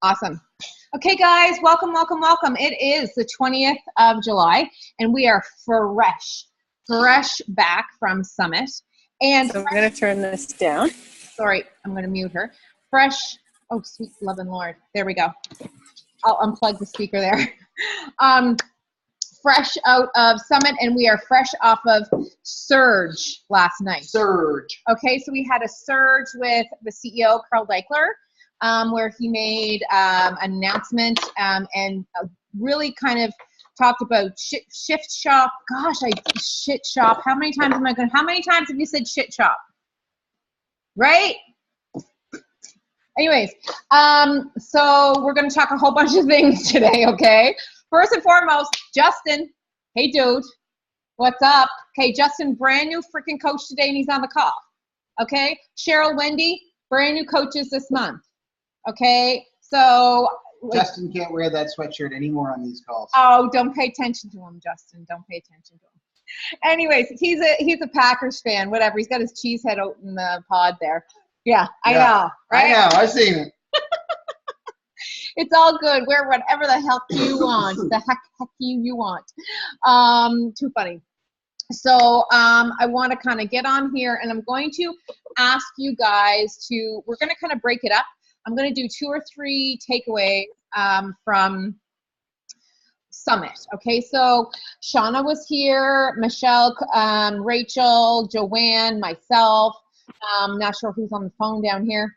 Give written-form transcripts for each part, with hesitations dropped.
Awesome. Okay, guys, welcome, welcome, welcome. It is the 20th of July, and we are fresh back from Summit. And so I'm going to turn this down. Sorry, I'm going to mute her. Fresh, oh, sweet loving Lord. There we go. I'll unplug the speaker there. Fresh out of Summit, and we are fresh off of Surge last night. Surge. Okay, so we had a Surge with the CEO, Carl Deichler, where he made an announcement and really kind of talked about shift shop. Gosh, shit shop. How many times have you said shit shop? Right? Anyways, so we're going to talk a whole bunch of things today, okay? First and foremost, Justin. Hey, dude. What's up? Okay, Justin, brand new freaking coach today, and he's on the call. Okay? Cheryl, Wendy, brand new coaches this month. Okay? So Justin can't wear that sweatshirt anymore on these calls. Oh, don't pay attention to him, Justin. Don't pay attention to him. Anyways, he's a Packers fan. Whatever. He's got his cheese head out in the pod there. Yeah, I know. Right? I know. I've seen it. It's all good. Wear whatever the heck you want. The heck you want. Too funny. So I want to kind of get on here, and I'm going to ask you guys we're going to kind of break it up. I'm going to do 2 or 3 takeaways from Summit. Okay, so Shauna was here, Michelle, Rachel, Joanne, myself. Not sure who's on the phone down here,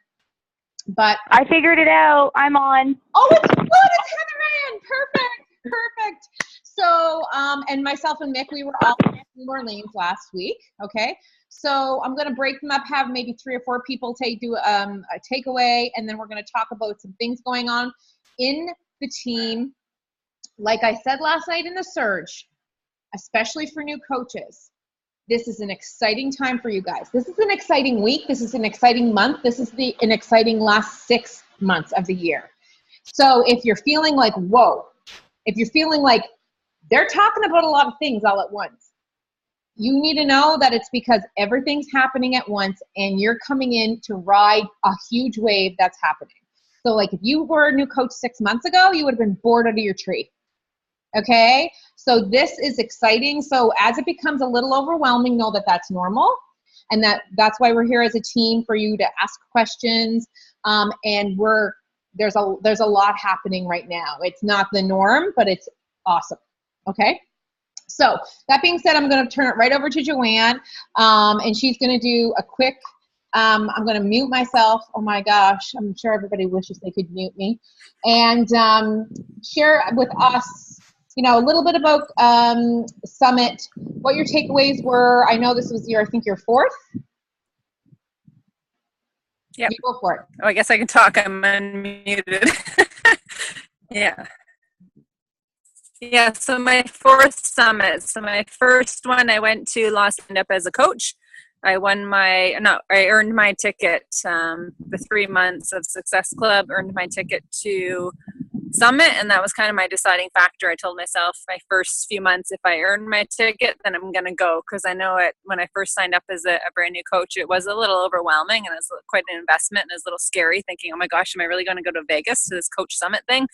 but I figured it out. I'm on. Oh, it's good. It's Heather Ann. Perfect. So, and myself and Mick, we were all in New Orleans last week. Okay. So I'm going to break them up, have maybe 3 or 4 people do a takeaway, and then we're going to talk about some things going on in the team. Like I said last night in the Surge, especially for new coaches, this is an exciting time for you guys. This is an exciting week. This is an exciting month. This is an exciting last 6 months of the year. So if you're feeling like, whoa, if you're feeling like they're talking about a lot of things all at once, you need to know that it's because everything's happening at once and you're coming in to ride a huge wave that's happening. So like if you were a new coach 6 months ago, you would have been bored out of your tree. Okay, so this is exciting. So as it becomes a little overwhelming, know that that's normal, and that's why we're here as a team, for you to ask questions. And there's a lot happening right now. It's not the norm, but it's awesome. Okay, so that being said, I'm going to turn it right over to Joanne, and she's going to do a quick. I'm going to mute myself. Oh my gosh, I'm sure everybody wishes they could mute me, and share with us, a little bit about Summit, what your takeaways were. I know this was I think your 4th. Yeah. You go for it. Oh, I guess I can talk. I'm unmuted. Yeah. Yeah, so my 4th Summit. So my first one, I went to signed up as a coach. I earned my ticket, the 3 months of Success Club, earned my ticket to Summit, and that was kind of my deciding factor. I told myself my first few months, if I earn my ticket, then I'm going to go, because I know when I first signed up as a brand new coach, it was a little overwhelming, and it was quite an investment, and it was a little scary thinking, oh my gosh, am I really going to go to Vegas to this Coach Summit thing?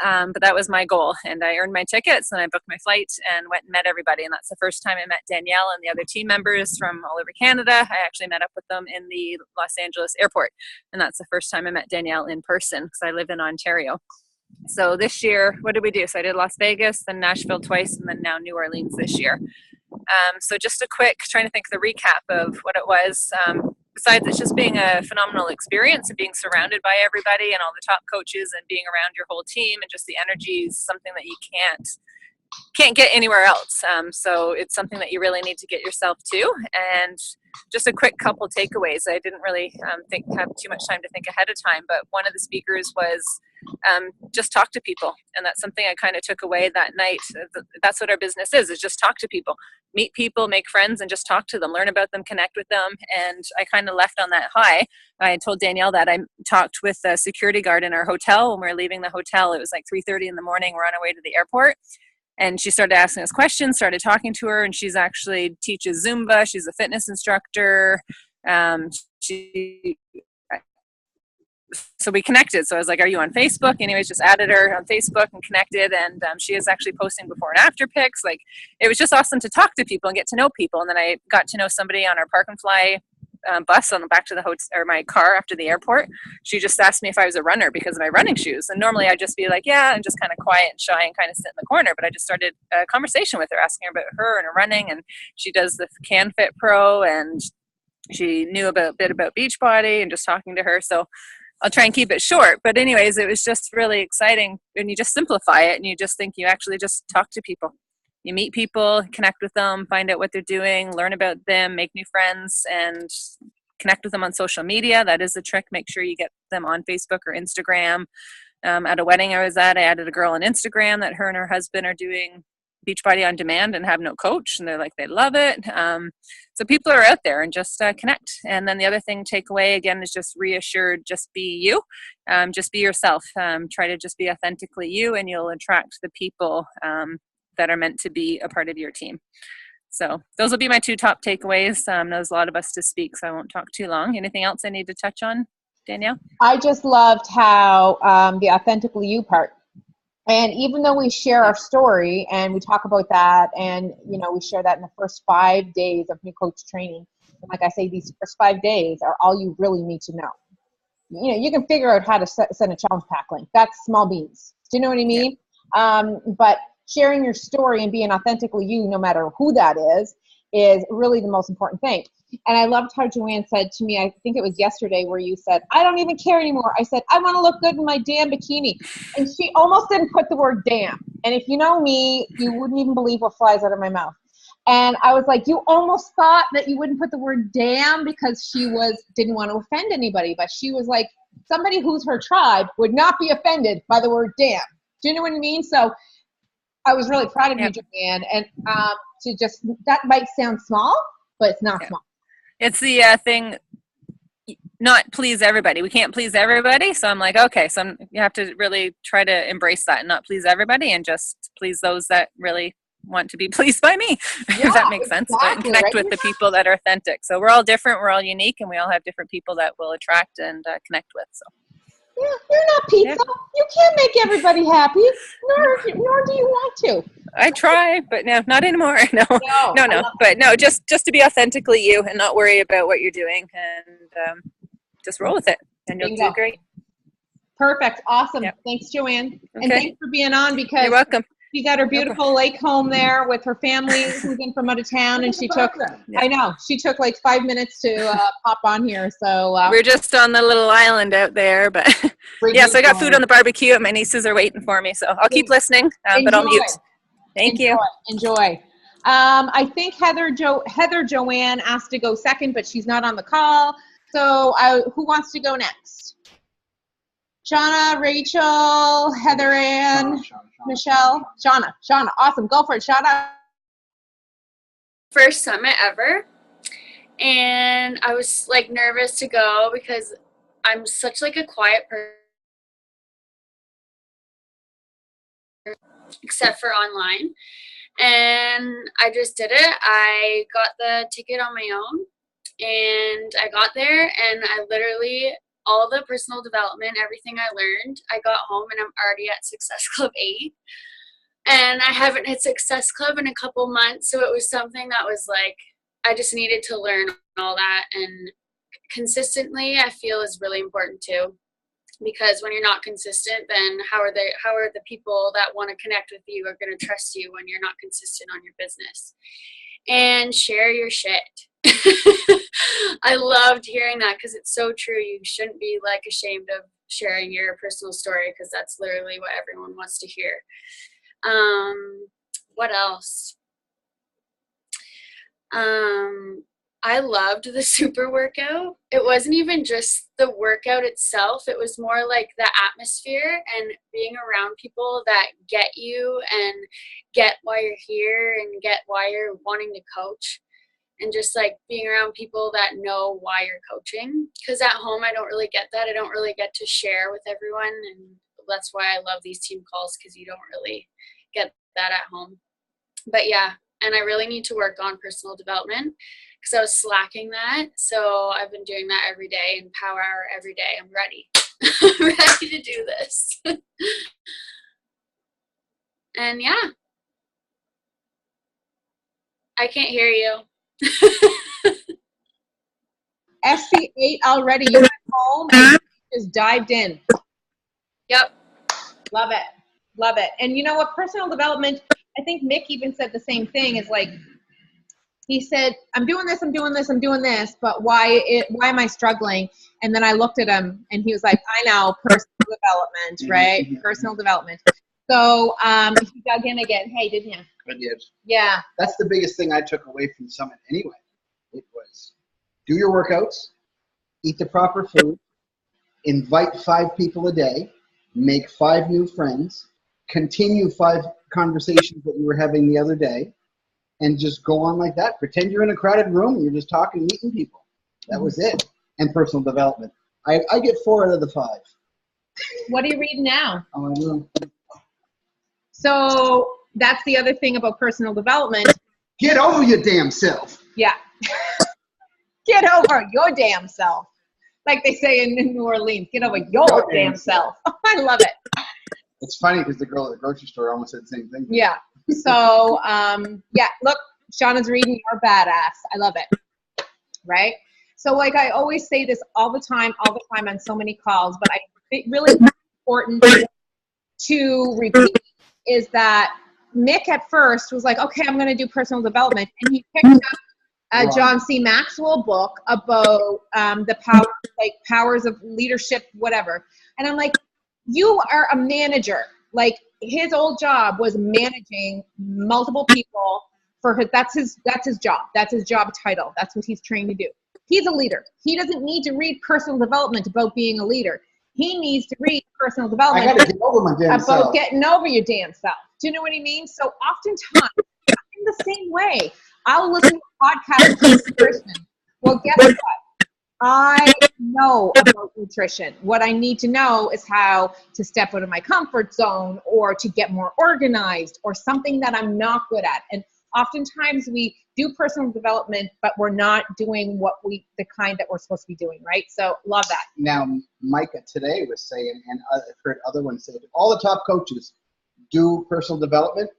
But that was my goal, and I earned my tickets, and I booked my flight and went and met everybody, and that's the first time I met Danielle and the other team members from all over Canada. I actually met up with them in the Los Angeles airport, and that's the first time I met Danielle in person, because I live in Ontario. So this year, what did we do? So I did Las Vegas, then Nashville twice, and then now New Orleans this year. So just a quick, trying to think of the recap of what it was. Besides it's just being a phenomenal experience and being surrounded by everybody and all the top coaches and being around your whole team, and just the energy is something that you can't get anywhere else. So it's something that you really need to get yourself to. And just a quick couple takeaways. I didn't really have too much time to think ahead of time, but one of the speakers was just talk to people. And that's something I kind of took away that night. That's what our business is just talk to people, meet people, make friends, and just talk to them, learn about them, connect with them. And I kind of left on that high. I told Danielle that I talked with a security guard in our hotel when we were leaving the hotel. It was like 3:30 in the morning. We're on our way to the airport. And she started asking us questions, started talking to her, and she's actually teaches Zumba. She's a fitness instructor. She so we connected. So I was like, are you on Facebook? Anyways, just added her on Facebook and connected. And she is actually posting before and after pics. Like, it was just awesome to talk to people and get to know people. And then I got to know somebody on our Park and Fly bus on the back to the hotel, or my car after the airport. She just asked me if I was a runner because of my running shoes. And normally I'd just be like, yeah, and just kind of quiet and shy and kind of sit in the corner. But I just started a conversation with her, asking her about her and her running. And she does the CanFit Pro, and she knew a bit about Beachbody, and just talking to her. So I'll try and keep it short. But anyways, it was just really exciting. And you just simplify it, and you just think you actually just talk to people. You meet people, connect with them, find out what they're doing, learn about them, make new friends, and connect with them on social media. That is the trick. Make sure you get them on Facebook or Instagram. At a wedding I was at, I added a girl on Instagram that her and her husband are doing Beachbody on demand and have no coach, and they're like, they love it. So people are out there, and just connect. And then the other thing, takeaway again, is just reassured, just be you, just be yourself. Try to just be authentically you, and you'll attract the people that are meant to be a part of your team. So those will be my 2 top takeaways. There's a lot of us to speak, so I won't talk too long. Anything else I need to touch on, Danielle? I just loved how the authentically you part. And even though we share our story and we talk about that, and we share that in the first 5 days of new coach training. And like I say, these first 5 days are all you really need to know. You can figure out how to send a challenge pack link. That's small beans. Do you know what I mean? Yeah. But sharing your story and being authentically you, no matter who that is really the most important thing. And I loved how Joanne said to me, I think it was yesterday, where you said, I don't even care anymore. I said, I want to look good in my damn bikini. And she almost didn't put the word damn. And if you know me, you wouldn't even believe what flies out of my mouth. And I was like, you almost thought that you wouldn't put the word damn because she didn't want to offend anybody. But she was like, somebody who's her tribe would not be offended by the word damn. Do you know what I mean? So I was really proud of you, Joanne. And that might sound small, but it's not small. It's the thing, not please everybody. We can't please everybody. So I'm like, okay, so you have to really try to embrace that and not please everybody, and just please those that really want to be pleased by me, if that makes sense. But connect with the people that are authentic. So we're all different, we're all unique, and we all have different people that we'll attract and connect with. So. Yeah, you're not pizza. Yeah. You can't make everybody happy, nor do you want to. I try, but no, not anymore. No. But no, just to be authentically you and not worry about what you're doing, and just roll with it, and you'll do great. Perfect. Awesome. Yep. Thanks, Joanne. Okay. And thanks for being on, because you're welcome. She's at her beautiful lake home there with her family who's in from out of town, and she took like 5 minutes to pop on here. So we're just on the little island out there, but yeah. So I got food on the barbecue, and my nieces are waiting for me. So I'll keep listening, but I'll mute. Thank you. Enjoy. I think Heather Joanne asked to go second, but she's not on the call. So who wants to go next? Shauna, Rachel, Heather Ann, Michelle, Shauna. Awesome. Go for it, Shauna. First summit ever. And I was like nervous to go because I'm such like a quiet person, except for online. And I just did it. I got the ticket on my own, and I got there, and I literally, all the personal development, everything I learned, I got home and I'm already at Success Club 8. And I haven't hit Success Club in a couple months. So it was something that was like, I just needed to learn all that. And consistently, I feel, is really important too. Because when you're not consistent, then how are the people that want to connect with you are going to trust you when you're not consistent on your business? And share your shit. I loved hearing that, because it's so true. You shouldn't be like ashamed of sharing your personal story, because that's literally what everyone wants to hear. What else? I loved the super workout. It wasn't even just the workout itself. It was more like the atmosphere and being around people that get you and get why you're here and get why you're wanting to coach. And just like being around people that know why you're coaching. Because at home, I don't really get that. I don't really get to share with everyone. And that's why I love these team calls, because you don't really get that at home. But yeah, and I really need to work on personal development, because I was slacking that. So I've been doing that every day, and Power Hour every day. I'm ready. I'm ready to do this. And yeah. I can't hear you. SC8 already. You went home and just dived in. Yep. Love it. Love it. And you know what? Personal development, I think Mick even said the same thing, is like, he said, I'm doing this, but why am I struggling? And then I looked at him and he was like, I know, personal development, right? Mhm. Personal development. So he dug in again. Hey, didn't you? I did. Yeah. That's the biggest thing I took away from the summit anyway. It was do your workouts, eat the proper food, invite 5 people a day, make 5 new friends, continue 5 conversations that you were having the other day, and just go on like that. Pretend you're in a crowded room and you're just talking, meeting people. That was it. And personal development. I get 4 out of the 5. What are you reading now? Oh, I know. So that's the other thing about personal development. Get over your damn self. Yeah. Get over your damn self. Like they say in New Orleans, get over your damn self. I love it. It's funny because the girl at the grocery store almost said the same thing. Yeah. So, yeah, look, Shauna's reading, you're badass. I love it. Right? So, like, I always say this all the time on so many calls, but it really important to repeat is that Mick at first was like, okay, I'm going to do personal development. And he picked up a John C. Maxwell book about the power, like powers of leadership, whatever. And I'm like, you are a manager. Like his old job was managing multiple people that's his job. That's his job title. That's what he's trained to do. He's a leader. He doesn't need to read personal development about being a leader. He needs to read personal development I got to get over my damn about self. getting over your damn self. Do you know what I mean? So oftentimes, I'm the same way. I'll listen to a podcast about nutrition. Well, guess what? I know about nutrition. What I need to know is how to step out of my comfort zone or to get more organized or something that I'm not good at. And oftentimes we do personal development, but we're not doing the kind that we're supposed to be doing, right? So love that. Now, Micah today was saying, and I've heard other ones say, all the top coaches do personal development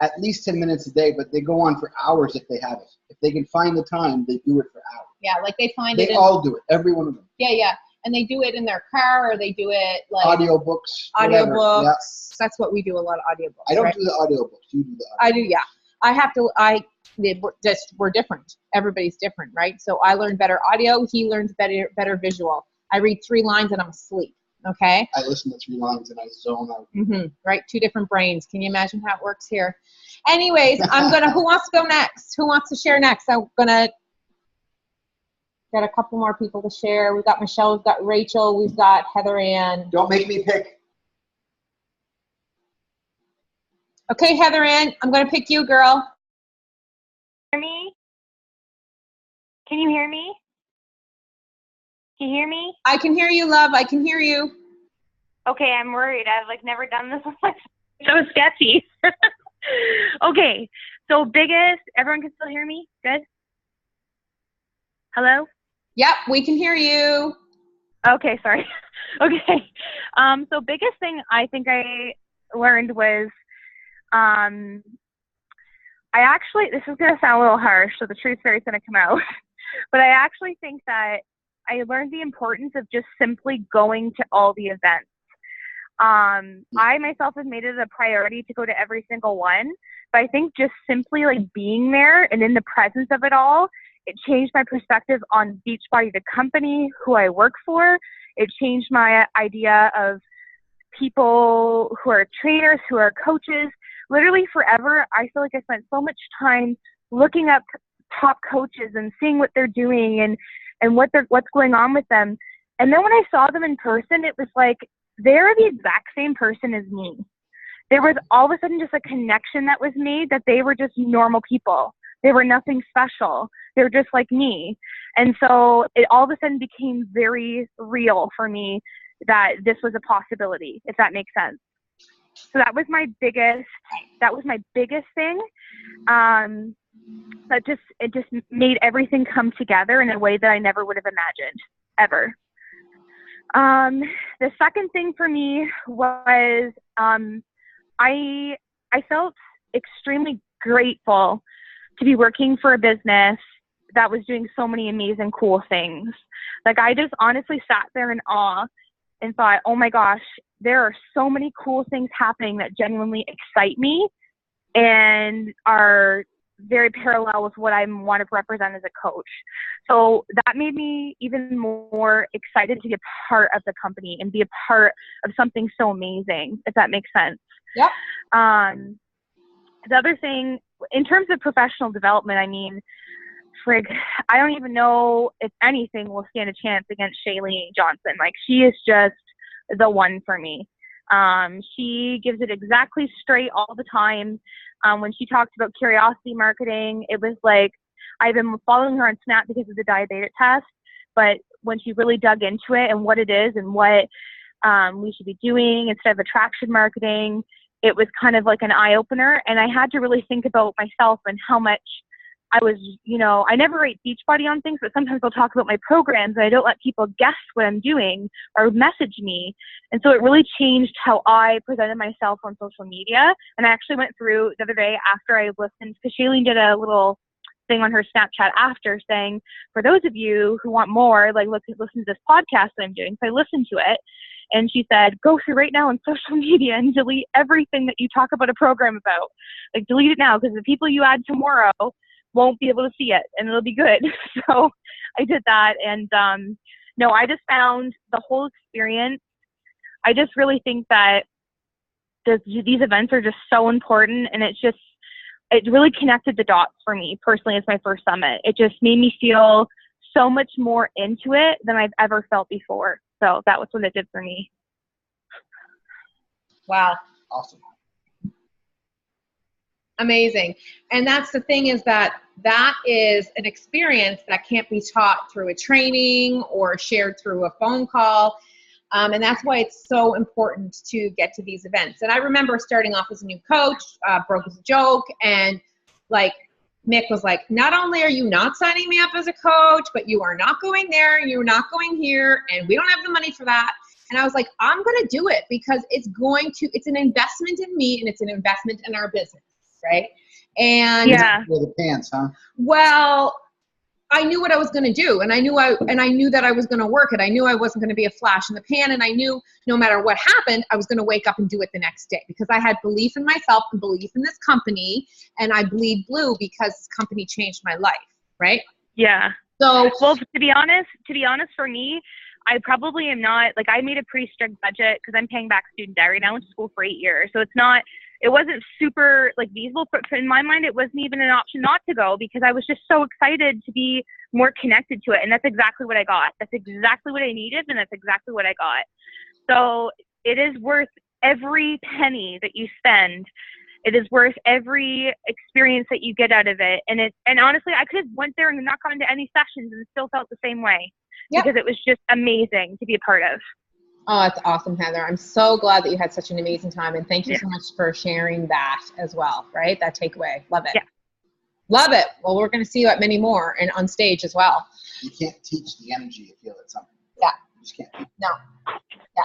at least 10 minutes a day, but they go on for hours if they have it. If they can find the time, they do it for hours. Yeah, like they find They it. all do it, every one of them. Yeah. And they do it in their car or they do it like Audiobooks. Whatever. audiobooks. Yeah. That's what we do, a lot of audiobooks. I don't right? do the audiobooks. You do the audiobooks. I do, yeah. I have to, we're different. Everybody's different, right? So I learn better audio. He learns better visual. I read 3 lines and I'm asleep. Okay. I listen to 3 lines and I zone out. Right. 2 different brains. Can you imagine how it works here? Anyways, who wants to go next? Who wants to share next? I'm going to get a couple more people to share. We've got Michelle, we've got Rachel, we've got Heather Ann. Don't make me pick. Okay, Heather Ann, I'm going to pick you, girl. Hear me? Can you hear me? Can you hear me? I can hear you, love. I can hear you. Okay, I'm worried. I've never done this before. So sketchy. Okay, so everyone can still hear me? Good? Hello? Yep, we can hear you. Okay, sorry. Okay. So biggest thing I think I learned was this is going to sound a little harsh, so the truth fairy's going to come out. But I actually think that I learned the importance of just simply going to all the events. I myself have made it a priority to go to every single one, but I think just simply like being there and in the presence of it all, it changed my perspective on Beachbody, the company, who I work for. It changed my idea of people who are trainers, who are coaches. Literally forever, I feel like I spent so much time looking up top coaches and seeing what they're doing and what's going on with them. And then when I saw them in person, it was like they're the exact same person as me. There was all of a sudden just a connection that was made that they were just normal people. They were nothing special. They were just like me. And so it all of a sudden became very real for me that this was a possibility, if that makes sense. So that was my biggest thing. It just made everything come together in a way that I never would have imagined, ever. The second thing for me was I felt extremely grateful to be working for a business that was doing so many amazing, cool things. Like, I just honestly sat there in awe and thought, oh my gosh, there are so many cool things happening that genuinely excite me and are very parallel with what I want to represent as a coach. So that made me even more excited to be a part of the company and be a part of something so amazing, if that makes sense. Yep. The other thing, in terms of professional development, I mean, frig, I don't even know if anything will stand a chance against Shailene Johnson. Like, she is just the one for me. She gives it exactly straight all the time. When she talked about curiosity marketing, it was like, I've been following her on Snap because of the diabetic test, but when she really dug into it and what it is and what we should be doing instead of attraction marketing, it was kind of like an eye-opener. And I had to really think about myself and how much I was, I never rate Beachbody on things, but sometimes I'll talk about my programs and I don't let people guess what I'm doing or message me. And so it really changed how I presented myself on social media. And I actually went through the other day after I listened, because Shailene did a little thing on her Snapchat after saying, for those of you who want more, like, listen to this podcast that I'm doing. So I listened to it. And she said, go through right now on social media and delete everything that you talk about a program about. Like, delete it now, because the people you add tomorrow won't be able to see it, and it'll be good. So I did that. And no, I just found the whole experience, I just really think that these events are just so important. And it really connected the dots for me personally as my first summit. It just made me feel so much more into it than I've ever felt before. So that was what it did for me. Wow. Awesome. Amazing. And that's the thing, is that is an experience that can't be taught through a training or shared through a phone call. And that's why it's so important to get to these events. And I remember starting off as a new coach, broke as a joke, and like Mick was like, not only are you not signing me up as a coach, but you are not going there, you're not going here, and we don't have the money for that. And I was like, I'm going to do it because it's an investment in me and it's an investment in our business, right? And yeah, For the pants, huh? well, I knew what I was going to do, and I knew that I was going to work it. I knew I wasn't going to be a flash in the pan, and I knew no matter what happened, I was going to wake up and do it the next day, because I had belief in myself and belief in this company, and I bleed blue because this company changed my life, right? yeah. So, well, to be honest, for me, I probably am not, like, I made a pretty strict budget because I'm paying back student debt right now. I went to school for 8 years, so it wasn't super like feasible, but in my mind, it wasn't even an option not to go, because I was just so excited to be more connected to it. And that's exactly what I got. That's exactly what I needed. And that's exactly what I got. So it is worth every penny that you spend. It is worth every experience that you get out of it. And honestly, I could have went there and not gone to any sessions and still felt the same way. Yep. Because it was just amazing to be a part of. Oh, it's awesome, Heather. I'm so glad that you had such an amazing time. And thank you so much for sharing that as well, right? That takeaway. Love it. Yeah. Love it. Well, we're going to see you at many more and on stage as well. You can't teach the energy you feel at something. Yeah. You just can't. No.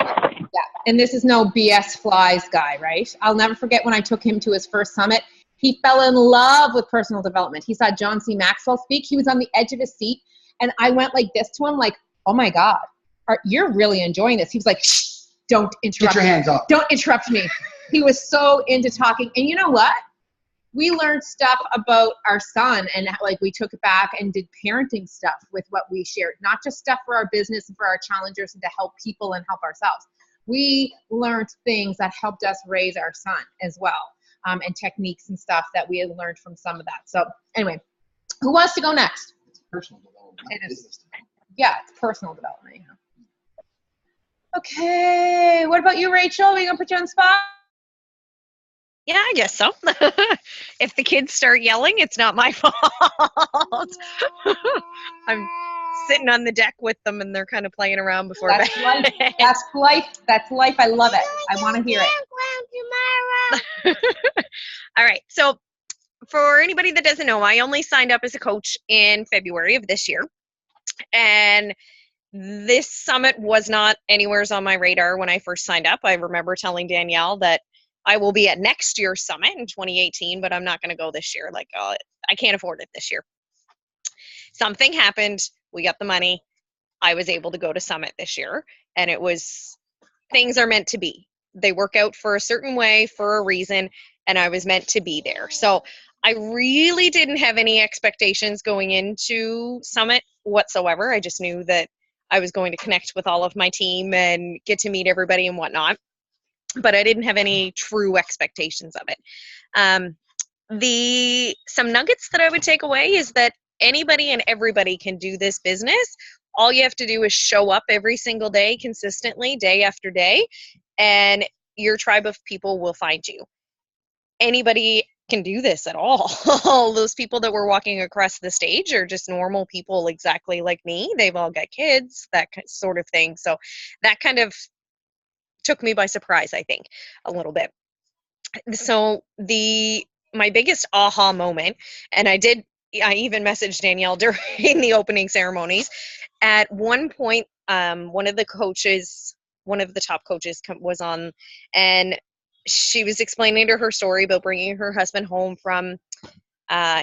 Yeah. Yeah. And this is no BS flies guy, right? I'll never forget when I took him to his first summit. He fell in love with personal development. He saw John C. Maxwell speak. He was on the edge of his seat. And I went like this to him, like, oh my God, you're really enjoying this. He was like, shh, don't interrupt me. Get your hands off. Don't interrupt me. He was so into talking. And you know what? We learned stuff about our son, and like we took it back and did parenting stuff with what we shared, not just stuff for our business and for our challengers and to help people and help ourselves. We learned things that helped us raise our son as well, and techniques and stuff that we had learned from some of that. So anyway, who wants to go next? It's personal development. It is. Yeah, it's personal development. Yeah. Okay, what about you, Rachel? Are we gonna put you on the spot? Yeah, I guess so. If the kids start yelling, it's not my fault. I'm sitting on the deck with them, and they're kind of playing around before bed. Life. That's life. That's life. I love it. I want to hear it. All right. So for anybody that doesn't know, I only signed up as a coach in February of this year. And this summit was not anywheres on my radar when I first signed up. I remember telling Danielle that I will be at next year's summit in 2018, but I'm not going to go this year. Like, I can't afford it this year. Something happened. We got the money. I was able to go to summit this year, and it was, things are meant to be. They work out for a certain way for a reason, and I was meant to be there. So I really didn't have any expectations going into summit whatsoever. I just knew that I was going to connect with all of my team and get to meet everybody and whatnot, but I didn't have any true expectations of it. Some nuggets that I would take away is that anybody and everybody can do this business. All you have to do is show up every single day consistently, day after day, and your tribe of people will find you. Anybody can do this at all. All those people that were walking across the stage are just normal people exactly like me. They've all got kids, that sort of thing. So that kind of took me by surprise, I think, a little bit. So my biggest aha moment, and I even messaged Danielle during the opening ceremonies. At one point, one of the top coaches was on, and she was explaining to her story about bringing her husband home from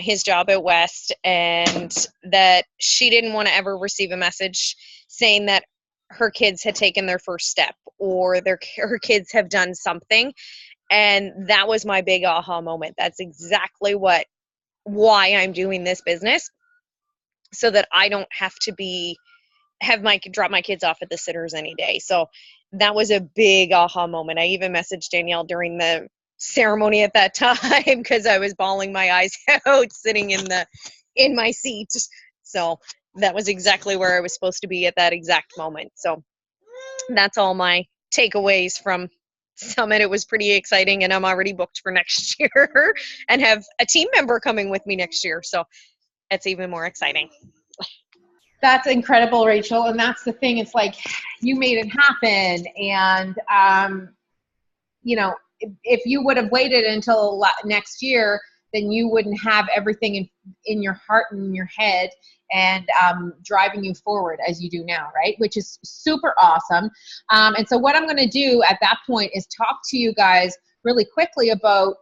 his job out west, and that she didn't want to ever receive a message saying that her kids had taken their first step or her kids have done something. And that was my big aha moment. That's exactly why I'm doing this business, so that I don't have to drop my kids off at the sitters any day. So that was a big aha moment. I even messaged Danielle during the ceremony at that time because I was bawling my eyes out sitting in my seat. So that was exactly where I was supposed to be at that exact moment. So that's all my takeaways from summit. It was pretty exciting, and I'm already booked for next year and have a team member coming with me next year. So it's even more exciting. That's incredible, Rachel. And that's the thing. It's like you made it happen. And, if you would have waited until next year, then you wouldn't have everything in your heart and in your head and driving you forward as you do now, right? Which is super awesome. And so what I'm going to do at that point is talk to you guys really quickly about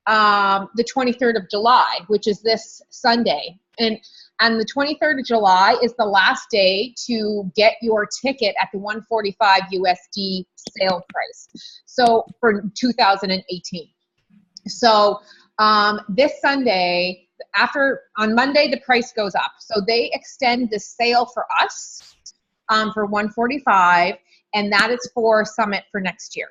the 23rd of July, which is this Sunday. And the 23rd of July is the last day to get your ticket at the $145 USD sale price. So for 2018. So this Sunday, on Monday, the price goes up. So they extend the sale for us for $145, and that is for Summit for next year.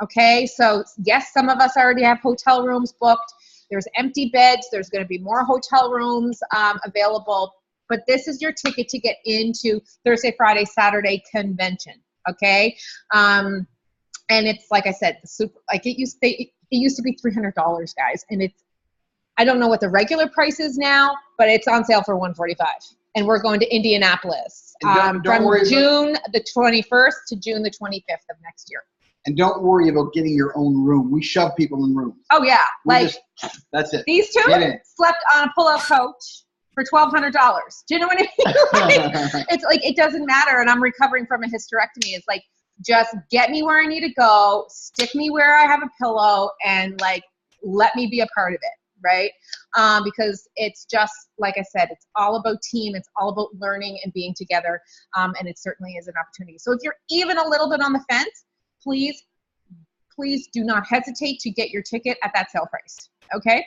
Okay, so yes, some of us already have hotel rooms booked. There's empty beds. There's going to be more hotel rooms available. But this is your ticket to get into Thursday, Friday, Saturday convention. Okay, and it's like I said, it used to be $300, guys, and I don't know what the regular price is now, but it's on sale for $145. And we're going to Indianapolis from June the 21st to June the 25th of next year. And don't worry about getting your own room. We shove people in rooms. Oh, yeah. That's it. These two slept on a pull-out couch for $1,200. Do you know what I mean? It's like, it doesn't matter. And I'm recovering from a hysterectomy. It's like, just get me where I need to go, stick me where I have a pillow, and let me be a part of it, right? Because it's just, like I said, it's all about team. It's all about learning and being together. And it certainly is an opportunity. So if you're even a little bit on the fence, please do not hesitate to get your ticket at that sale price. Okay.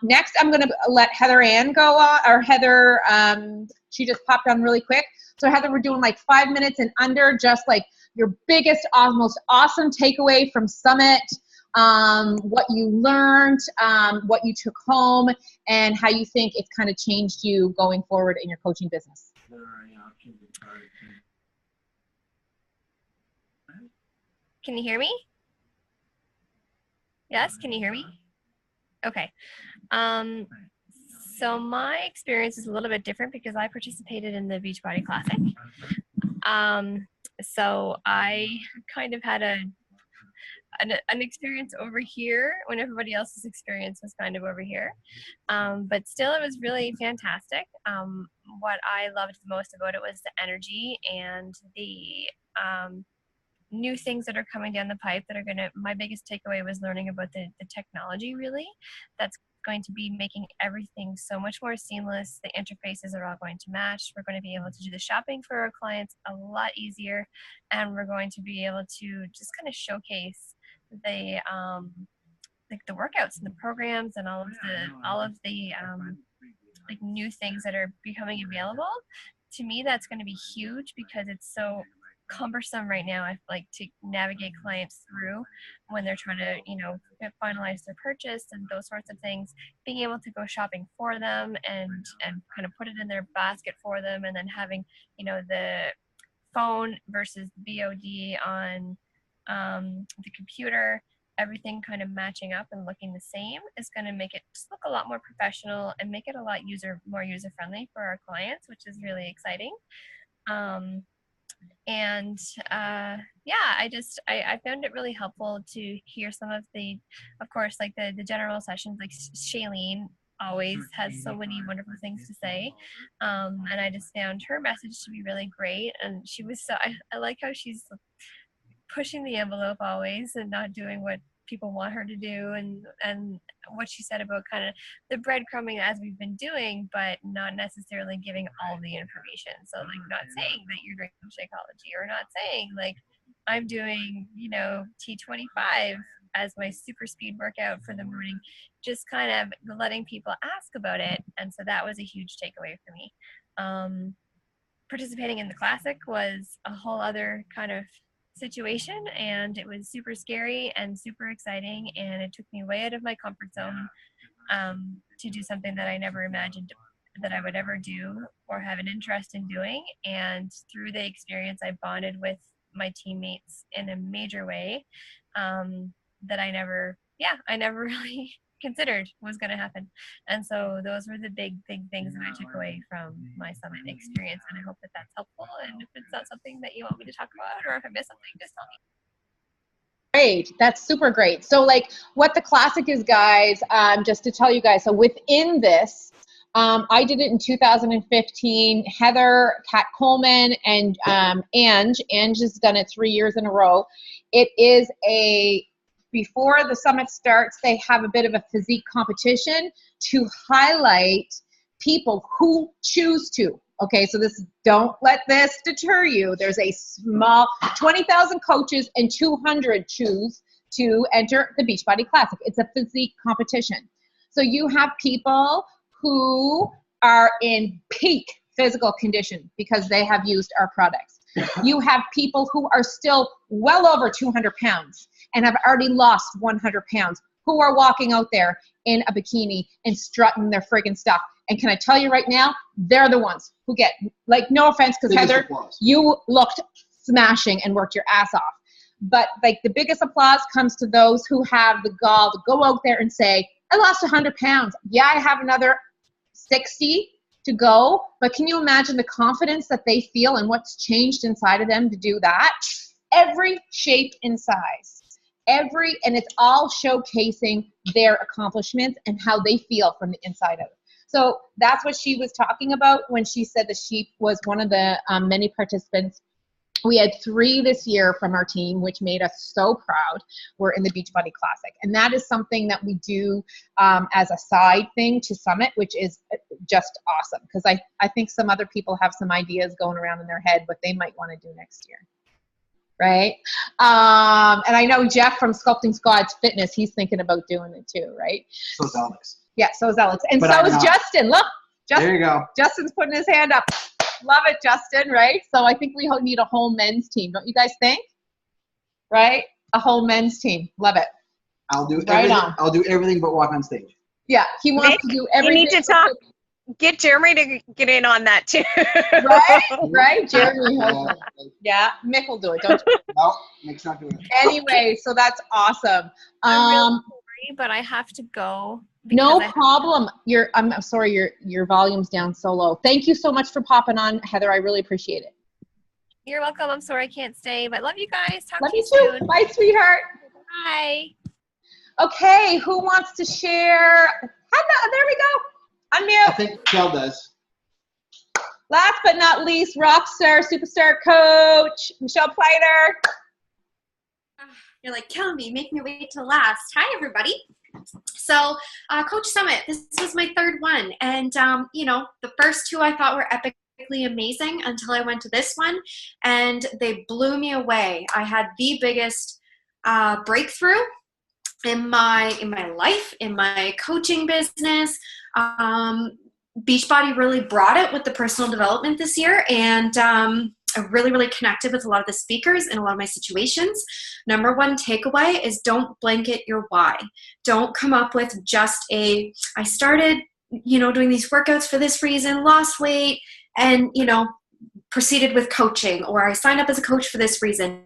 Next, I'm going to let Heather Ann go on, or Heather, she just popped on really quick. So Heather, we're doing 5 minutes and under, just your biggest, most awesome takeaway from Summit, what you learned, what you took home, and how you think it's kind of changed you going forward in your coaching business. Can you hear me? Yes, can you hear me? Okay. So my experience is a little bit different because I participated in the Beachbody Classic. So I kind of had an experience over here when everybody else's experience was kind of over here. But still, it was really fantastic. What I loved the most about it was the energy and the new things that are coming down the pipe that are going to, my biggest takeaway was learning about the technology really that's going to be making everything so much more seamless. The interfaces are all going to match. We're going to be able to do the shopping for our clients a lot easier, and we're going to be able to just kind of showcase the like the workouts and the programs and all of the like new things that are becoming available. To me, that's going to be huge because it's so cumbersome right now. I like to navigate clients through when they're trying to, finalize their purchase and those sorts of things. Being able to go shopping for them and kind of put it in their basket for them, and then having, the phone versus BOD on the computer, everything kind of matching up and looking the same is going to make it just look a lot more professional and make it a lot more user friendly for our clients, which is really exciting. I found it really helpful to hear some of the, of course, like the general sessions, like Shailene always has so many wonderful things to say. And I just found her message to be really great. And she was I like how she's pushing the envelope always and not doing what people want her to do, and what she said about kind of the breadcrumbing as we've been doing, but not necessarily giving all the information. So like not saying that you're doing Shakeology, or not saying like I'm doing, T25 as my super speed workout for the morning, just kind of letting people ask about it. And so that was a huge takeaway for me. Participating in the classic was a whole other kind of situation, and it was super scary and super exciting, and it took me way out of my comfort zone to do something that I never imagined that I would ever do or have an interest in doing. And through the experience, I bonded with my teammates in a major way that I never really considered was going to happen. And so those were the big things that I took away from my summit experience, and I hope that that's helpful. And if it's not something that you want me to talk about, or if I missed something, just tell me. Great. That's super great. So like what the classic is, guys, just to tell you guys, so within this, I did it in 2015. Heather, Kat Coleman, and Ange has done it 3 years in a row. It is before the summit starts, they have a bit of a physique competition to highlight people who choose to. Okay, so don't let this deter you. There's a small 20,000 coaches and 200 choose to enter the Beachbody Classic. It's a physique competition. So you have people who are in peak physical condition because they have used our products. You have people who are still well over 200 pounds and have already lost 100 pounds who are walking out there in a bikini and strutting their friggin' stuff. And can I tell you right now, they're the ones who get, like, no offense, because Heather, applause. You looked smashing and worked your ass off. But like the biggest applause comes to those who have the gall to go out there and say, I lost 100 pounds. Yeah, I have another 60 to go. But can you imagine the confidence that they feel and what's changed inside of them to do that? Every shape and size. And it's all showcasing their accomplishments and how they feel from the inside of it. So that's what she was talking about when she said that she was one of the many participants. We had 3 this year from our team, which made us so proud. We're in the Beachbody Classic. And that is something that we do as a side thing to Summit, which is just awesome. Because I think some other people have some ideas going around in their head what they might want to do next year. Right? And I know Jeff from Sculpting Squads Fitness, he's thinking about doing it too, right? So is Alex. Yeah, so is Alex. And But so I'm is not. Justin. Look, There you go. Justin's putting his hand up. Love it, Justin, right? So I think we need a whole men's team. Don't you guys think? Right? A whole men's team. Love it. I'll do Right everything. on. I'll do everything but walk on stage. Yeah, he wants Nick, to do You everything. need to get Jeremy to get in on that too. Right? Jeremy has it. Yeah, Mick will do it. Don't you? No, Nick's not doing it. Anyway, so that's awesome. I'm really sorry, but I have to go. No because problem. I'm sorry, your volume's down so low. Thank you so much for popping on, Heather. I really appreciate it. You're welcome. I'm sorry I can't stay, but love you guys. Talk Love to you you too. soon. Bye, sweetheart. Bye. Okay, who wants to share? There we go. I Unmute. think Michelle does. Last but not least, rock star, superstar coach, Michelle Pleiter. You're like killing me, make me wait till last. Hi, everybody. So, Coach Summit, this was my third one. And, you know, the first two I thought were epically amazing until I went to this one, and they blew me away. I had the biggest breakthrough in my life, in my coaching business. Beachbody really brought it with the personal development this year, and I really, really connected with a lot of the speakers in a lot of my situations. Number one takeaway is don't blanket your why. Don't come up with just I started, you know, doing these workouts for this reason, lost weight, and, you know, proceeded with coaching, or I signed up as a coach for this reason.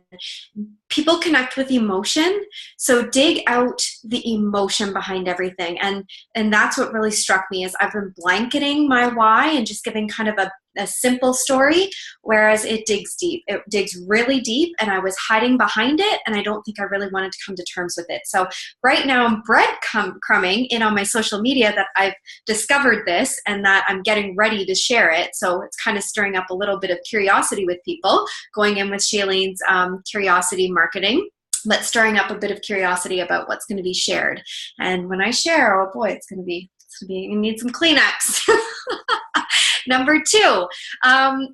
People connect with emotion, so dig out the emotion behind everything. And that's what really struck me is I've been blanketing my why and just giving kind of a simple story, whereas it digs deep. It digs really deep, and I was hiding behind it, and I don't think I really wanted to come to terms with it. So right now I'm breadcrumbing in on my social media that I've discovered this and that I'm getting ready to share it. So it's kind of stirring up a little bit of curiosity with people, going in with Shailene's curiosity marketing, but stirring up a bit of curiosity about what's going to be shared. And when I share, oh boy, you need some Kleenex. Number two,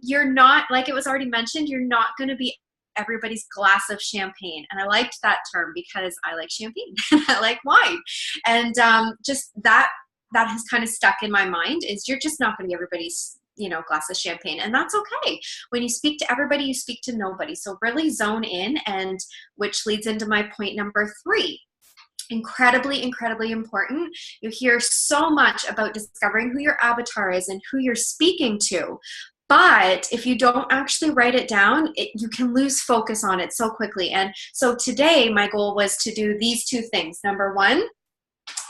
you're not, like it was already mentioned, you're not going to be everybody's glass of champagne. And I liked that term because I like champagne and I like wine. And just that has kind of stuck in my mind is you're just not going to be everybody's, you know, glass of champagne. And that's okay. When you speak to everybody, you speak to nobody. So really zone in, and which leads into my point number three. Incredibly, incredibly important. You hear so much about discovering who your avatar is and who you're speaking to. But if you don't actually write it down, you can lose focus on it so quickly. And so today, my goal was to do these two things. Number one,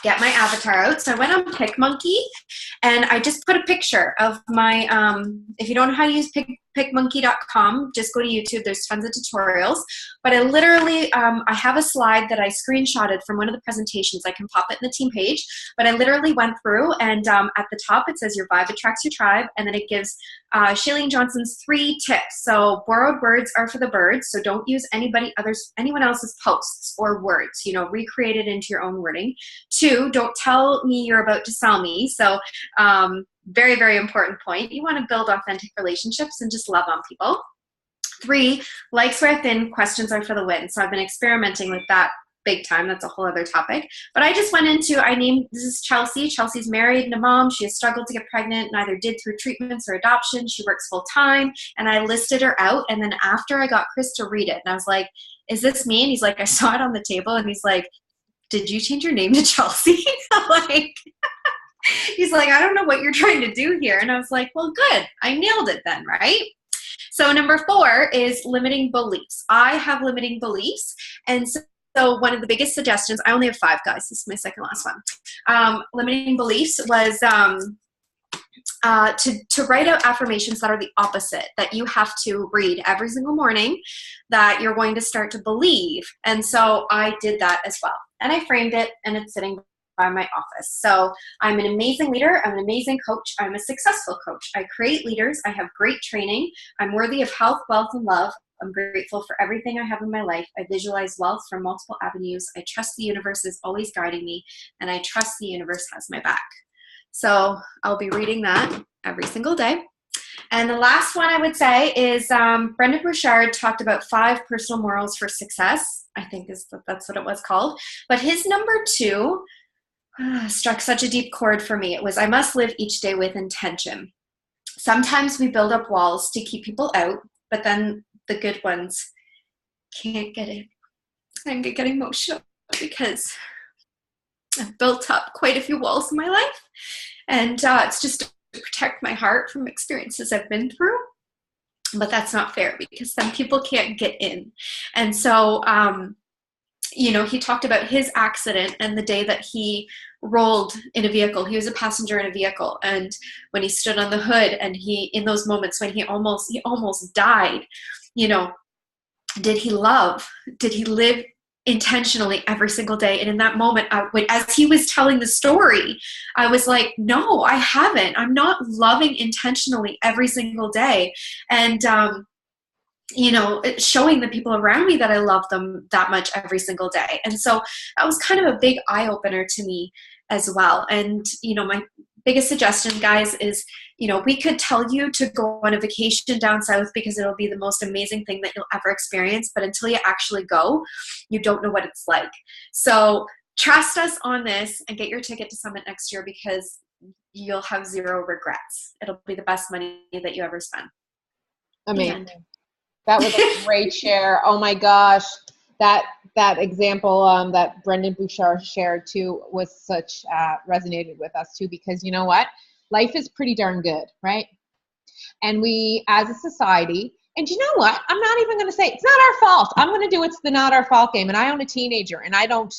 get my avatar out. So I went on PicMonkey, and I just put a picture of my, if you don't know how to use PicMonkey.com, just go to YouTube. There's tons of tutorials. But I literally, I have a slide that I screenshotted from one of the presentations. I can pop it in the team page. But I literally went through, and at the top it says your vibe attracts your tribe, and then it gives Shailene Johnson's 3 tips. So borrowed words are for the birds. So don't use anyone else's posts or words. You know, recreate it into your own wording. 2, don't tell me you're about to sell me. So very, very important point. You want to build authentic relationships and just love on people. 3, likes wear thin, questions are for the win. So I've been experimenting with that big time. That's a whole other topic. But I just went into, this is Chelsea. Chelsea's married and a mom. She has struggled to get pregnant, neither did through treatments or adoption. She works full time. And I listed her out. And then after I got Chris to read it, and I was like, is this me? And he's like, I saw it on the table. And he's like, did you change your name to Chelsea? Like, he's like, I don't know what you're trying to do here. And I was like, well, good. I nailed it then, right? So number 4 is limiting beliefs. I have limiting beliefs. And so one of the biggest suggestions, I only have 5 guys. This is my second last one. Limiting beliefs was to write out affirmations that are the opposite, that you have to read every single morning, that you're going to start to believe. And so I did that as well. And I framed it, and it's sitting by my office. So I'm an amazing leader. I'm an amazing coach. I'm a successful coach. I create leaders. I have great training. I'm worthy of health, wealth, and love. I'm grateful for everything I have in my life. I visualize wealth from multiple avenues. I trust the universe is always guiding me, and I trust the universe has my back. So I'll be reading that every single day. And the last one I would say is Brendon Burchard talked about 5 personal morals for success. I think that's what it was called. But his number 2 struck such a deep chord for me. It was, I must live each day with intention. Sometimes we build up walls to keep people out, but then the good ones can't get in. I get emotional because I've built up quite a few walls in my life. And it's just to protect my heart from experiences I've been through. But that's not fair because some people can't get in. And so, you know, he talked about his accident and the day that he rolled in a vehicle. He was a passenger in a vehicle. And when he stood on the hood and in those moments when he almost died, you know, did he love? Did he live intentionally every single day. And in that moment, as he was telling the story, I was like, no, I haven't. I'm not loving intentionally every single day. And, showing the people around me that I love them that much every single day. And so that was kind of a big eye-opener to me as well. And, my biggest suggestion, guys, is, we could tell you to go on a vacation down south because it'll be the most amazing thing that you'll ever experience. But until you actually go, you don't know what it's like. So trust us on this and get your ticket to Summit next year, because you'll have zero regrets. It'll be the best money that you ever spend. Amazing. That was a great share. Oh my gosh. That example that Brendan Bouchard shared too was such, resonated with us too, because you know what? Life is pretty darn good, right? And we, as a society, and you know what? I'm not even going to say, it's not our fault. I'm going to do it's the not our fault game. And I own a teenager, and I don't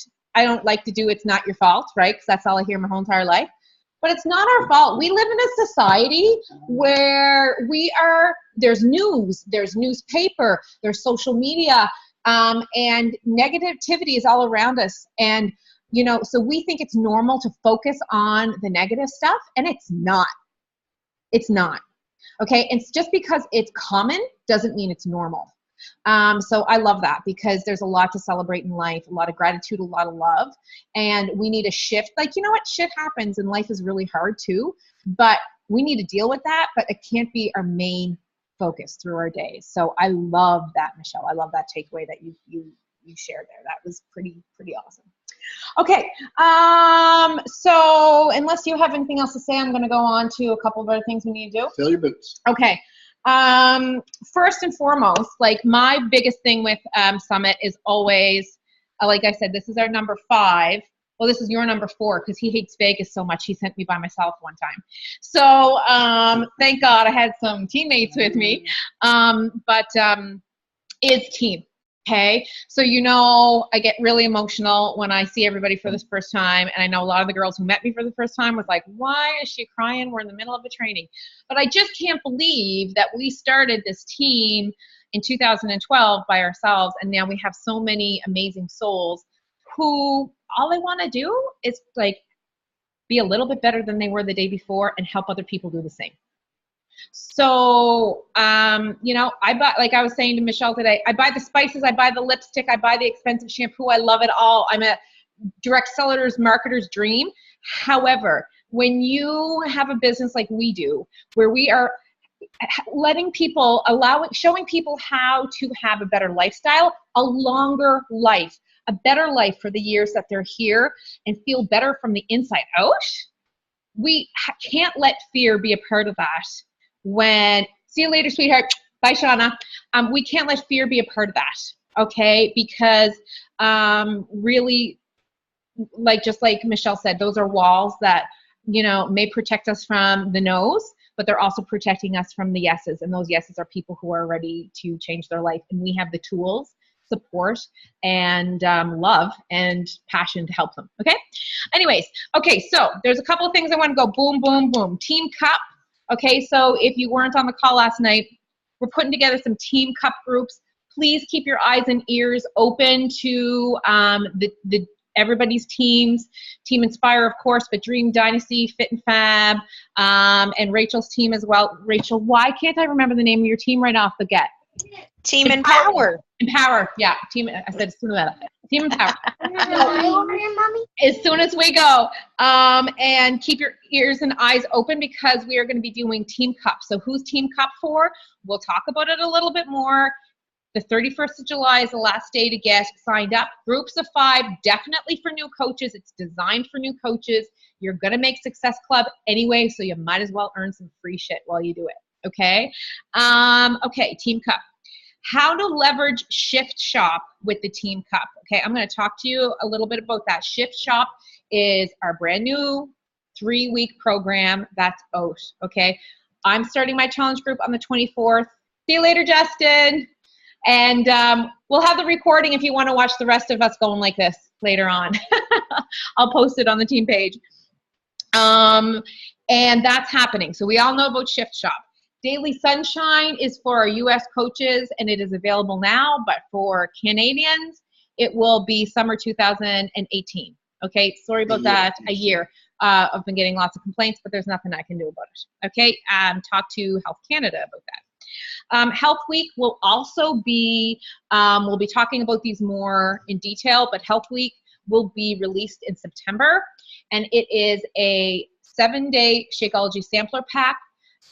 like to do it's not your fault, right? Because that's all I hear my whole entire life. But it's not our fault. We live in a society where there's news, there's newspaper, there's social media, and negativity is all around us. And, so we think it's normal to focus on the negative stuff, and it's not. It's not. Okay? And just because it's common doesn't mean it's normal. So I love that, because there's a lot to celebrate in life, a lot of gratitude, a lot of love, and we need a shift. Like, you know what? Shit happens and life is really hard too, but we need to deal with that, but it can't be our main focus through our days. So I love that, Michelle. I love that takeaway that you shared there. That was pretty awesome. Okay. So unless you have anything else to say, I'm going to go on to a couple of other things we need to do. Fill your boots. Okay. First and foremost, like my biggest thing with Summit is always, like I said, this is our number 5. Well, this is your number 4, because he hates Vegas so much he sent me by myself one time. So thank God I had some teammates with me. But is team. Okay, so I get really emotional when I see everybody for the first time, and I know a lot of the girls who met me for the first time was like, why is she crying? We're in the middle of a training. But I just can't believe that we started this team in 2012 by ourselves, and now we have so many amazing souls who all they want to do is like be a little bit better than they were the day before and help other people do the same. So, I buy, like I was saying to Michelle today, I buy the spices, I buy the lipstick, I buy the expensive shampoo. I love it all. I'm a direct seller's marketer's dream. However, when you have a business like we do, where we are letting people, showing people how to have a better lifestyle, a longer life, a better life for the years that they're here, and feel better from the inside out, we can't let fear be a part of that. See you later, sweetheart. Bye, Shauna. We can't let fear be a part of that, okay? Because really, just like Michelle said, those are walls that, may protect us from the no's, but they're also protecting us from the yeses. And those yeses are people who are ready to change their life. And we have the tools, support, and love and passion to help them, okay? Anyways, okay, so there's a couple of things I want to go boom, boom, boom. Team Cup. Okay, so if you weren't on the call last night, we're putting together some Team Cup groups. Please keep your eyes and ears open to everybody's teams. Team Inspire, of course, but Dream Dynasty, Fit and Fab, and Rachel's team as well. Rachel, why can't I remember the name of your team right off the get? Team Empower. Empower, yeah. Team Empower. As soon as we go, and keep your ears and eyes open, because we are going to be doing Team Cup. So who's Team Cup for? We'll talk about it a little bit more. The 31st of July is the last day to get signed up. Groups of 5, definitely for new coaches. It's designed for new coaches. You're going to make Success Club anyway, so you might as well earn some free shit while you do it, okay? Okay, Team Cup. How to leverage Shift Shop with the Team Cup. Okay, I'm going to talk to you a little bit about that. Shift Shop is our brand new 3-week program that's out, okay? I'm starting my challenge group on the 24th. See you later, Justin. And we'll have the recording if you want to watch the rest of us going like this later on. I'll post it on the team page. And that's happening. So we all know about Shift Shop. Daily Sunshine is for our U.S. coaches, and it is available now, but for Canadians, it will be summer 2018. Okay, sorry about that. A year. I've been getting lots of complaints, but there's nothing I can do about it. Okay, talk to Health Canada about that. Health Week will also be, we'll be talking about these more in detail, but Health Week will be released in September, and it is a 7-day Shakeology sampler pack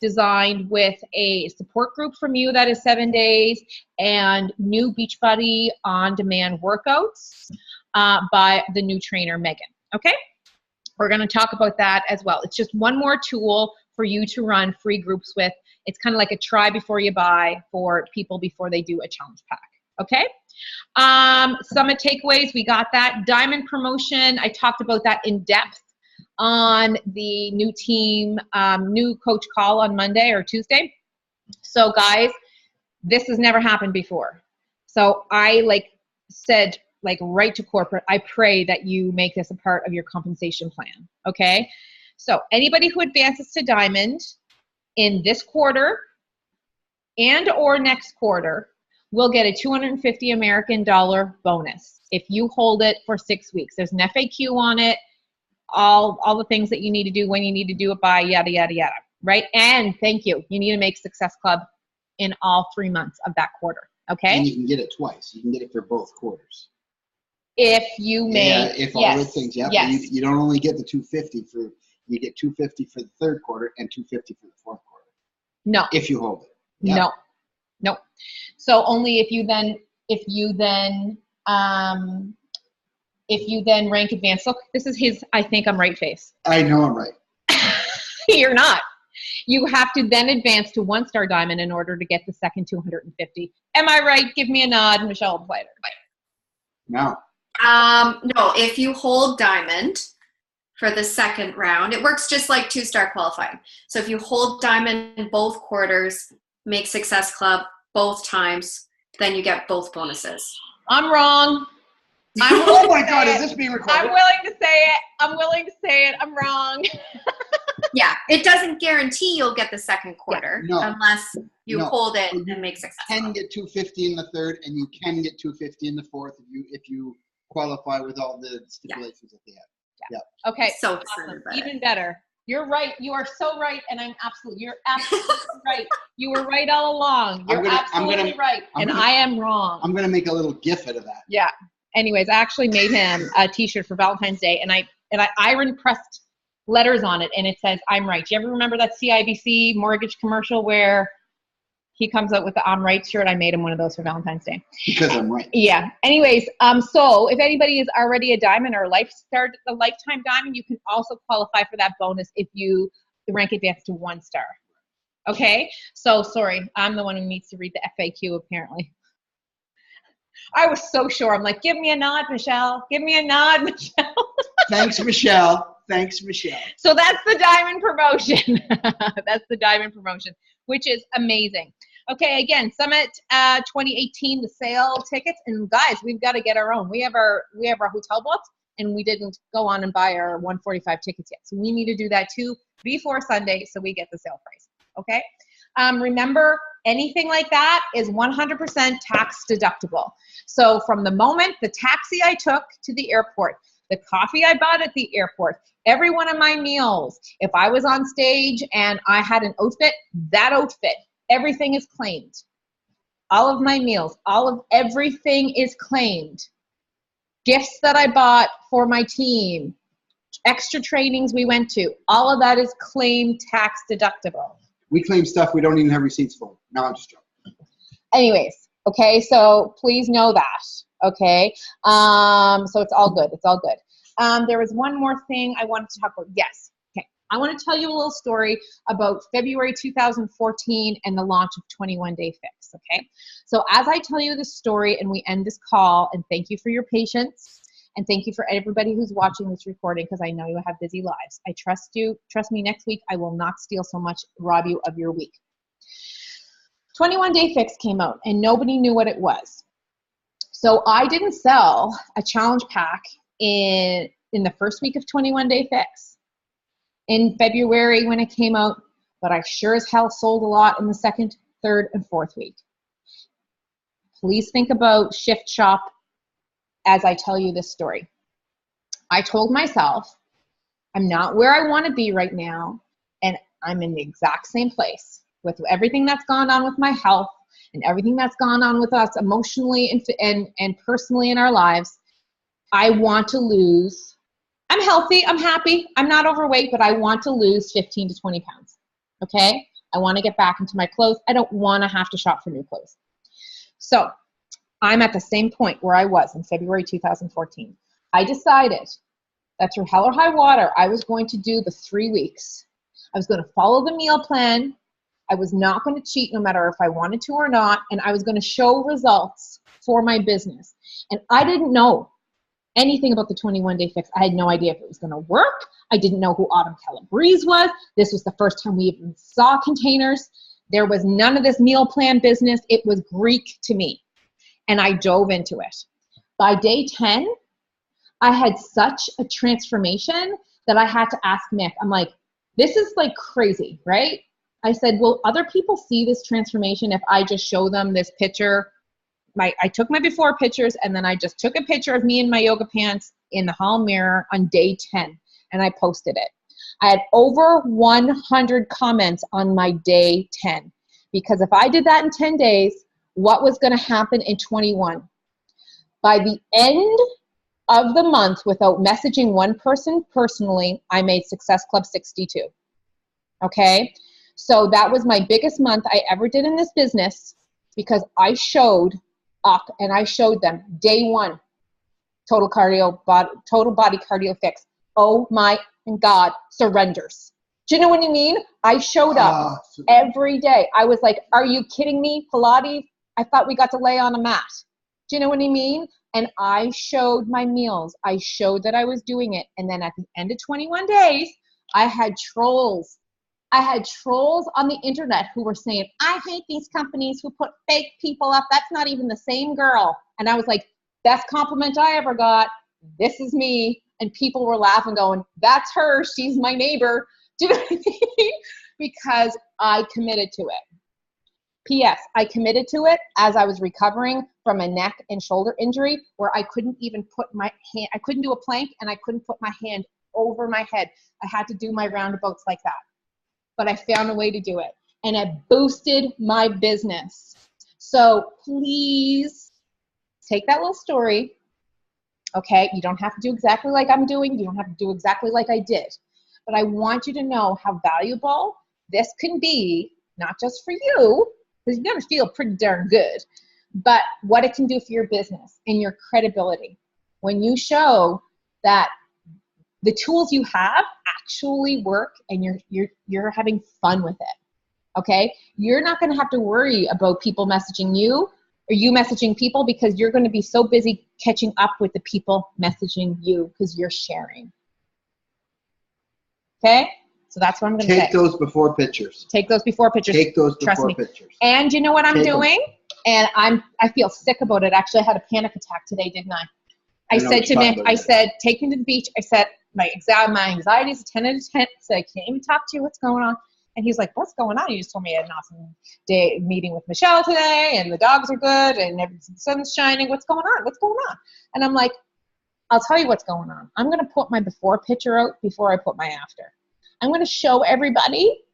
designed with a support group from you that is 7 days and new Beachbody on-demand workouts by the new trainer, Megan. Okay? We're going to talk about that as well. It's just one more tool for you to run free groups with. It's kind of like a try before you buy for people before they do a challenge pack. Okay? Summit takeaways, we got that. Diamond promotion, I talked about that in depth on the new team, new coach call on Monday or Tuesday. So guys, this has never happened before. So I said right to corporate, I pray that you make this a part of your compensation plan. Okay. So anybody who advances to Diamond in this quarter and or next quarter will get a $250 American bonus if you hold it for 6 weeks. There's an FAQ on it. All the things that you need to do, when you need to do it by, yada, yada, yada, right? And thank you. You need to make Success Club in all 3 months of that quarter, okay? And you can get it twice. You can get it for both quarters. If you make, yeah, if all the things, yeah. Yes. You don't only get the 250 you get 250 for the third quarter and 250 for the fourth quarter. No. If you hold it. Yeah. No. So only if you then rank advanced. Look, this is his I think I'm right face. I know I'm right. You're not. You have to then advance to 1-star Diamond in order to get the second 250. Am I right? Give me a nod, Michelle Plater. No. No, if you hold Diamond for the second round, it works just like 2-star qualifying. So if you hold Diamond in both quarters, make Success Club both times, then you get both bonuses. I'm wrong. Oh my God, is this being recorded? I'm willing to say it. I'm wrong. Yeah, it doesn't guarantee you'll get the second quarter No. unless you hold it and make Success You can Club. get 250 in the third, and you can get 250 in the fourth if you qualify with all the stipulations that they have. Yeah. Okay. So awesome. Even better. You're right. You are so right, and you're absolutely right. You were right all along. You're absolutely right, and I am wrong. I'm gonna make a little GIF out of that. Yeah. Anyways, I actually made him a T-shirt for Valentine's Day, and I iron pressed letters on it, and it says "I'm right." Do you ever remember that CIBC mortgage commercial where he comes out with the "I'm right" shirt? I made him one of those for Valentine's Day. Because I'm right. Yeah. Anyways, so if anybody is already a Diamond or a lifetime Diamond, you can also qualify for that bonus if you rank advance to 1-star. Okay. So sorry, I'm the one who needs to read the FAQ apparently. I was so sure. I'm like, give me a nod, Michelle. Give me a nod, Michelle. Thanks, Michelle. So that's the Diamond promotion. That's the Diamond promotion, which is amazing. Okay, again, Summit 2018, the sale tickets, and guys, we've got to get our own. We have our hotel booked, and we didn't go on and buy our 145 tickets yet, so we need to do that too before Sunday, so we get the sale price. Okay. Remember, anything like that is 100% tax deductible. So from the moment the taxi I took to the airport, the coffee I bought at the airport, every one of my meals, if I was on stage and I had an outfit, that outfit, everything is claimed. All of my meals, everything is claimed. Gifts that I bought for my team, extra trainings we went to, all of that is claimed tax deductible. We claim stuff we don't even have receipts for. No, I'm just joking. Anyways, okay, so please know that, okay? So it's all good. There was one more thing I wanted to talk about. Yes, okay. I want to tell you a little story about February 2014 and the launch of 21 Day Fix, okay? So as I tell you this story and we end this call, and thank you for your patience, and thank you for everybody who's watching this recording because I know you have busy lives. I trust you. Trust me, next week I will not steal so much, rob you of your week. 21 Day Fix came out and nobody knew what it was. So I didn't sell a challenge pack in the first week of 21 Day Fix in February when it came out, but I sure as hell sold a lot in the second, third, and fourth week. Please think about Shift Shop as I tell you this story. I told myself, I'm not where I want to be right now, and I'm in the exact same place with everything that's gone on with my health and everything that's gone on with us emotionally and personally in our lives. I want to lose. I'm healthy. I'm happy. I'm not overweight, but I want to lose 15 to 20 pounds. Okay? I want to get back into my clothes. I don't want to have to shop for new clothes. So I'm at the same point where I was in February 2014. I decided that through hell or high water, I was going to do the 3 weeks. I was going to follow the meal plan. I was not going to cheat no matter if I wanted to or not. And I was going to show results for my business. And I didn't know anything about the 21-day fix. I had no idea if it was going to work. I didn't know who Autumn Calabrese was. This was the first time we even saw containers. There was none of this meal plan business. It was Greek to me. And I dove into it. By day 10, I had such a transformation that I had to ask Mick. I'm like, this is like crazy, right? I said, will other people see this transformation if I just show them this picture? I took my before pictures, and then I just took a picture of me in my yoga pants in the hall mirror on day 10, and I posted it. I had over 100 comments on my day 10, because if I did that in 10 days, what was going to happen in 21? By the end of the month, without messaging one person personally, I made Success Club 62. Okay? So that was my biggest month I ever did in this business, because I showed up and I showed them day 1, total body cardio fix. Oh my God, surrenders. Do you know what I mean? I showed up every day. I was like, are you kidding me? Pilates? I thought we got to lay on a mat. Do you know what I mean? And I showed my meals. I showed that I was doing it. And then at the end of 21 days, I had trolls. I had trolls on the internet who were saying, I hate these companies who put fake people up. That's not even the same girl. And I was like, best compliment I ever got. This is me. And people were laughing, going, that's her. She's my neighbor. Do you know what I mean? Because I committed to it. P.S. I committed to it as I was recovering from a neck and shoulder injury where I couldn't even put my hand, I couldn't do a plank, and I couldn't put my hand over my head. I had to do my roundabouts like that. But I found a way to do it, and it boosted my business. So please take that little story. Okay, you don't have to do exactly like I'm doing. You don't have to do exactly like I did. But I want you to know how valuable this can be, not just for you, because you're going to feel pretty darn good, but what it can do for your business and your credibility. When you show that the tools you have actually work and you're having fun with it, okay? You're not going to have to worry about people messaging you or you messaging people, because you're going to be so busy catching up with the people messaging you because you're sharing. Okay? So that's what I'm going to say. Take those before pictures. Take those before pictures. Take those Trust before me. pictures. And you know what I'm Take doing? And I feel sick about it. Actually, I had a panic attack today, didn't I? I said to Mick, I said, take me to the beach. I said, my anxiety is a 10 out of 10. So I can't even talk to you. What's going on? And he's like, what's going on? You just told me I had an awesome day meeting with Michelle today, and the dogs are good, and the sun's shining. What's going on? What's going on? And I'm like, I'll tell you what's going on. I'm going to put my before picture out before I put my after. I'm going to show everybody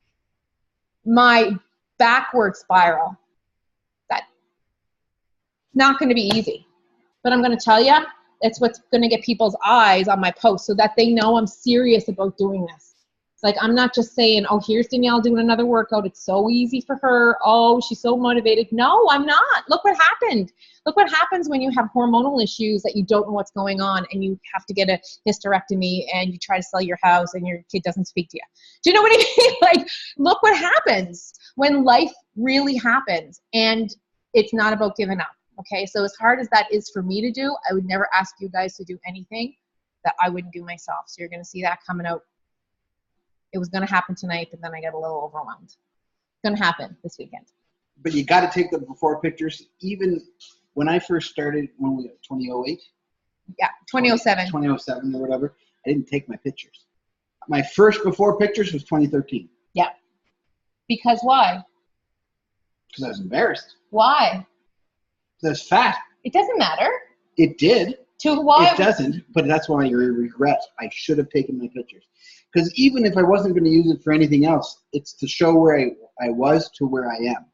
my backward spiral. That's not going to be easy. But I'm going to tell you, it's what's going to get people's eyes on my post so that they know I'm serious about doing this. Like, I'm not just saying, oh, here's Danielle doing another workout. It's so easy for her. Oh, she's so motivated. No, I'm not. Look what happened. Look what happens when you have hormonal issues that you don't know what's going on, and you have to get a hysterectomy, and you try to sell your house and your kid doesn't speak to you. Do you know what I mean? Like, look what happens when life really happens, and it's not about giving up. Okay, so as hard as that is for me to do, I would never ask you guys to do anything that I wouldn't do myself. So you're going to see that coming out. It was going to happen tonight, but then I got a little overwhelmed. It's going to happen this weekend. But you got to take the before pictures. Even when I first started, when we were 2008? Yeah, 2007. 2007 or whatever. I didn't take my pictures. My first before pictures was 2013. Yeah. Because why? Because I was embarrassed. Why? Because I was fat. It doesn't matter. It did. To why? It doesn't, but that's why I regret. I should have taken my pictures. Because even if I wasn't going to use it for anything else, it's to show where I was to where I am.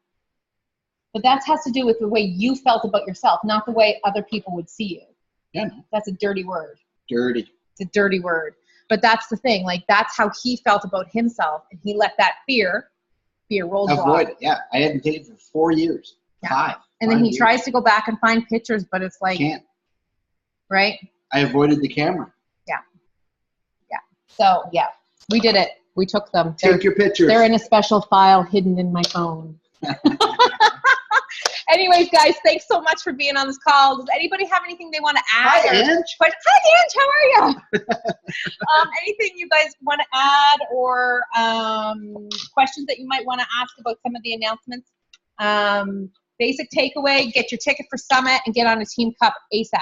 But that has to do with the way you felt about yourself, not the way other people would see you. Yeah, no. That's a dirty word. Dirty. It's a dirty word. But that's the thing. Like, that's how he felt about himself. And he let that fear roll Avoid it. Yeah. I hadn't taken it for 4 years. Yeah. 5. And then he 5 years. tries to go back and find pictures, but it's like, Can't. right? I avoided the camera. So, yeah, we did it. We took them. Take your pictures. They're in a special file hidden in my phone. Anyways, guys, thanks so much for being on this call. Does anybody have anything they want to add? Hi, Ange. Hi, Ange. How are you? Anything you guys want to add or questions that you might want to ask about some of the announcements? Basic takeaway, get your ticket for Summit and get on a Team Cup ASAP.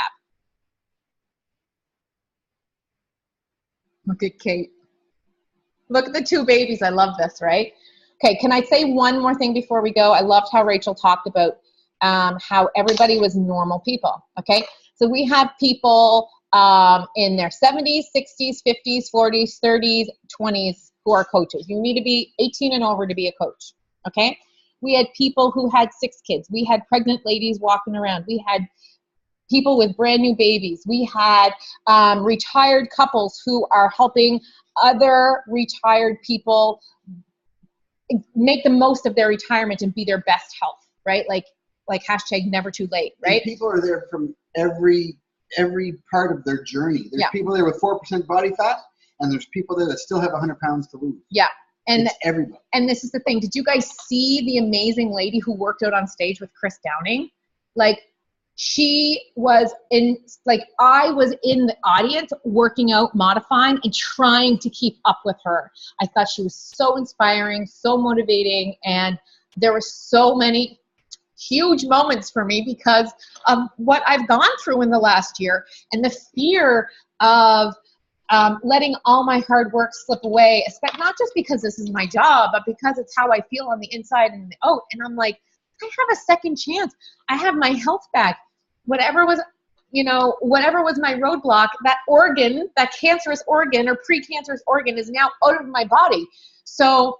Look at Kate. Look at the 2 babies. I love this, right? Okay, can I say one more thing before we go? I loved how Rachel talked about how everybody was normal people, okay? So we have people in their 70s, 60s, 50s, 40s, 30s, 20s who are coaches. You need to be 18 and over to be a coach, okay? We had people who had 6 kids. We had pregnant ladies walking around. We had people with brand new babies. We had retired couples who are helping other retired people make the most of their retirement and be their best health, right? Like hashtag never too late, right? And people are there from every part of their journey. There's people there with 4% body fat, and there's people there that still have 100 pounds to lose. Yeah. And it's everybody. And this is the thing. Did you guys see the amazing lady who worked out on stage with Chris Downing? Like, she was in, like, I was in the audience working out, modifying, and trying to keep up with her. I thought she was so inspiring, so motivating, and there were so many huge moments for me because of what I've gone through in the last year and the fear of letting all my hard work slip away, not just because this is my job, but because it's how I feel on the inside and the out. And I'm like, I have a second chance. I have my health back. Whatever was my roadblock, that organ, that cancerous organ or precancerous organ is now out of my body. So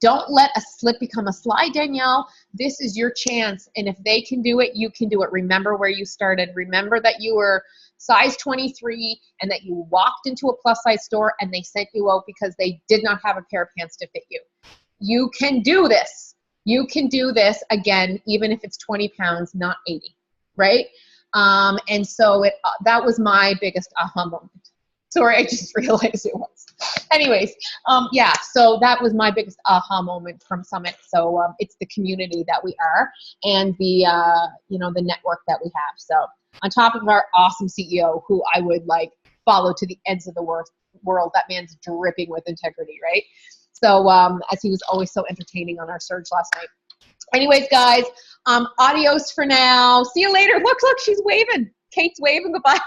don't let a slip become a slide, Danielle. This is your chance. And if they can do it, you can do it. Remember where you started. Remember that you were size 23 and that you walked into a plus size store and they sent you out because they did not have a pair of pants to fit you. You can do this. You can do this again, even if it's 20 pounds, not 80. Right? And so that was my biggest aha moment. Sorry, I just realized it was. Anyways, yeah, so that was my biggest aha moment from Summit. So it's the community that we are and the, the network that we have. So on top of our awesome CEO, who I would like follow to the ends of the world, that man's dripping with integrity, right? So as he was always so entertaining on our Surge last night. Anyways, guys, adios for now. See you later. Look, she's waving. Kate's waving goodbye.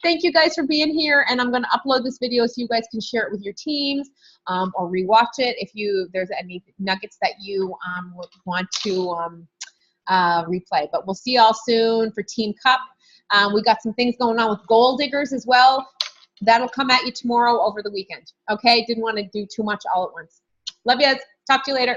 Thank you guys for being here, and I'm going to upload this video so you guys can share it with your teams or rewatch it if there's any nuggets that you would want to replay. But we'll see y'all soon for Team Cup. We got some things going on with Goal Diggers as well. That'll come at you tomorrow over the weekend. Okay? Didn't want to do too much all at once. Love yous. Talk to you later.